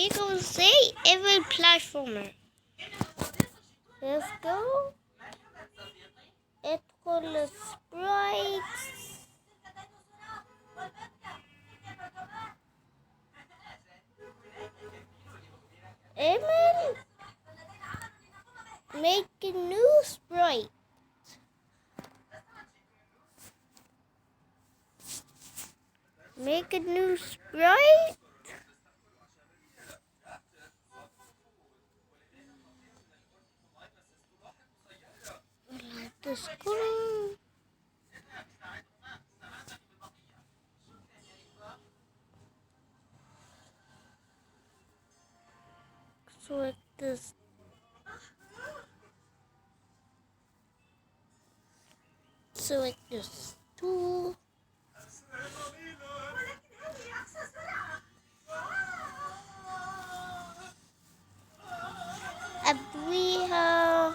we gonna say every platformer. Let's go. It's called sprites. Amen. Make a new sprite. Make a new sprite. Like this color. Select this. Select this tool. قبليها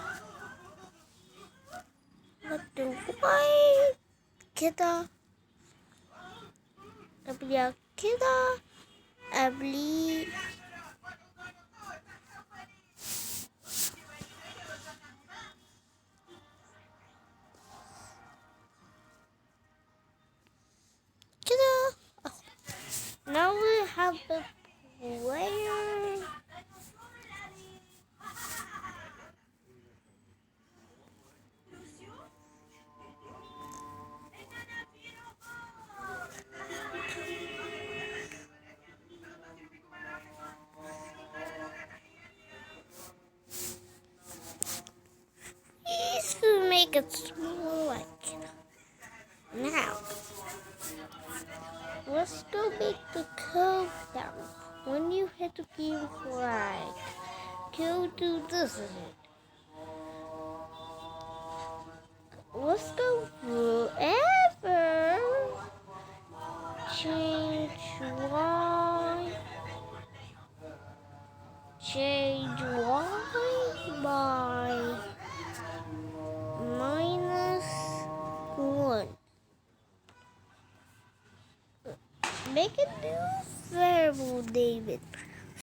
بدو وايد كده قبليها كده قبلي كده. Now we have the player. Please make it small like now. Let's go make the countdown. When you hit the green flag, go do this. Let's go forever. Change Y. Change Y by -1. Make a new variable, David.